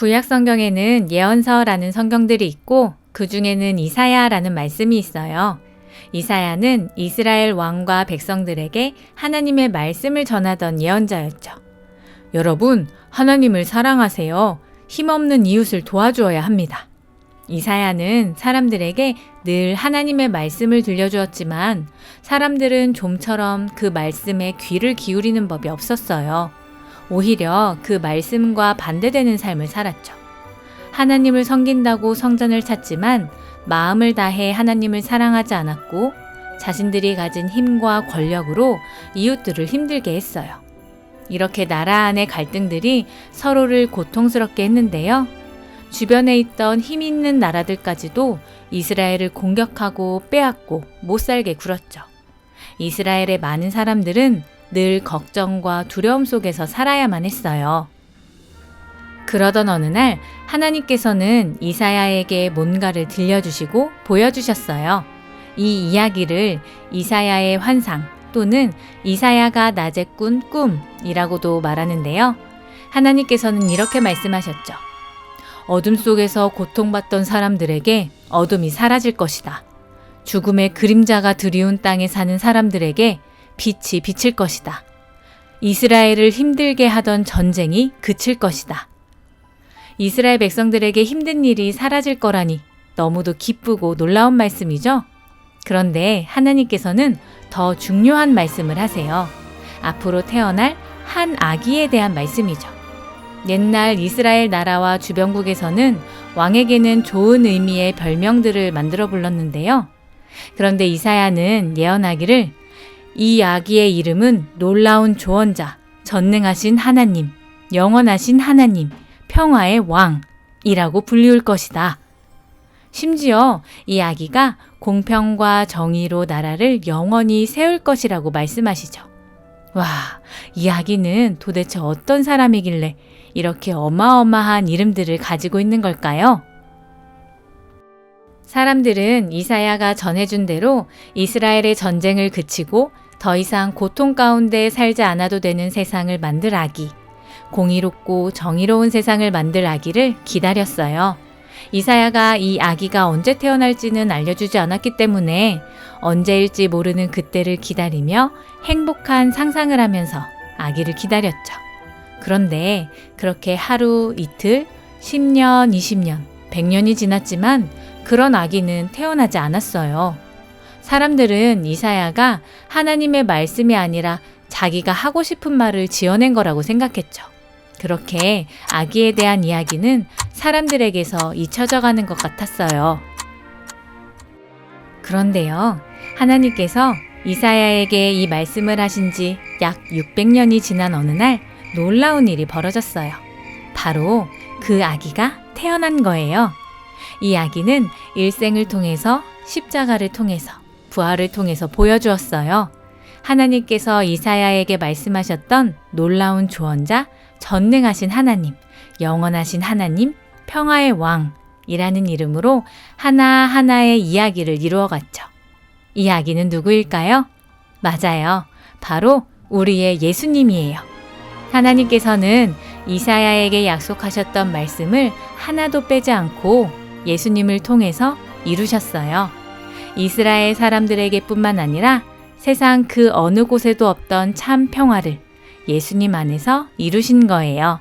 구약 성경에는 예언서라는 성경들이 있고 그 중에는 이사야라는 말씀이 있어요. 이사야는 이스라엘 왕과 백성들에게 하나님의 말씀을 전하던 예언자였죠. 여러분, 하나님을 사랑하세요. 힘없는 이웃을 도와주어야 합니다. 이사야는 사람들에게 늘 하나님의 말씀을 들려주었지만 사람들은 좀처럼 그 말씀에 귀를 기울이는 법이 없었어요. 오히려 그 말씀과 반대되는 삶을 살았죠. 하나님을 섬긴다고 성전을 찾지만 마음을 다해 하나님을 사랑하지 않았고 자신들이 가진 힘과 권력으로 이웃들을 힘들게 했어요. 이렇게 나라 안의 갈등들이 서로를 고통스럽게 했는데요. 주변에 있던 힘 있는 나라들까지도 이스라엘을 공격하고 빼앗고 못살게 굴었죠. 이스라엘의 많은 사람들은 늘 걱정과 두려움 속에서 살아야만 했어요. 그러던 어느 날 하나님께서는 이사야에게 뭔가를 들려주시고 보여주셨어요. 이 이야기를 이사야의 환상 또는 이사야가 낮에 꾼 꿈이라고도 말하는데요. 하나님께서는 이렇게 말씀하셨죠. 어둠 속에서 고통받던 사람들에게 어둠이 사라질 것이다. 죽음의 그림자가 드리운 땅에 사는 사람들에게 빛이 비칠 것이다. 이스라엘을 힘들게 하던 전쟁이 그칠 것이다. 이스라엘 백성들에게 힘든 일이 사라질 거라니 너무도 기쁘고 놀라운 말씀이죠? 그런데 하나님께서는 더 중요한 말씀을 하세요. 앞으로 태어날 한 아기에 대한 말씀이죠. 옛날 이스라엘 나라와 주변국에서는 왕에게는 좋은 의미의 별명들을 만들어 불렀는데요. 그런데 이사야는 예언하기를 이 아기의 이름은 놀라운 조언자, 전능하신 하나님, 영원하신 하나님, 평화의 왕이라고 불리울 것이다. 심지어 이 아기가 공평과 정의로 나라를 영원히 세울 것이라고 말씀하시죠. 와, 이 아기는 도대체 어떤 사람이길래 이렇게 어마어마한 이름들을 가지고 있는 걸까요? 사람들은 이사야가 전해준 대로 이스라엘의 전쟁을 그치고 더 이상 고통 가운데 살지 않아도 되는 세상을 만들 아기, 공의롭고 정의로운 세상을 만들 아기를 기다렸어요. 이사야가 이 아기가 언제 태어날지는 알려주지 않았기 때문에 언제일지 모르는 그때를 기다리며 행복한 상상을 하면서 아기를 기다렸죠. 그런데 그렇게 하루, 이틀, 10년, 20년, 100년이 지났지만 그런 아기는 태어나지 않았어요. 사람들은 이사야가 하나님의 말씀이 아니라 자기가 하고 싶은 말을 지어낸 거라고 생각했죠. 그렇게 아기에 대한 이야기는 사람들에게서 잊혀져 가는 것 같았어요. 그런데요, 하나님께서 이사야에게 이 말씀을 하신 지 약 600년이 지난 어느 날 놀라운 일이 벌어졌어요. 바로 그 아기가 태어난 거예요. 이 아기는 일생을 통해서 십자가를 통해서 부활을 통해서 보여주었어요. 하나님께서 이사야에게 말씀하셨던 놀라운 조언자, 전능하신 하나님, 영원하신 하나님, 평화의 왕이라는 이름으로 하나하나의 이야기를 이루어갔죠. 이 아기는 누구일까요? 맞아요. 바로 우리의 예수님이에요. 하나님께서는 이사야에게 약속하셨던 말씀을 하나도 빼지 않고 예수님을 통해서 이루셨어요. 이스라엘 사람들에게 뿐만 아니라 세상 그 어느 곳에도 없던 참 평화를 예수님 안에서 이루신 거예요.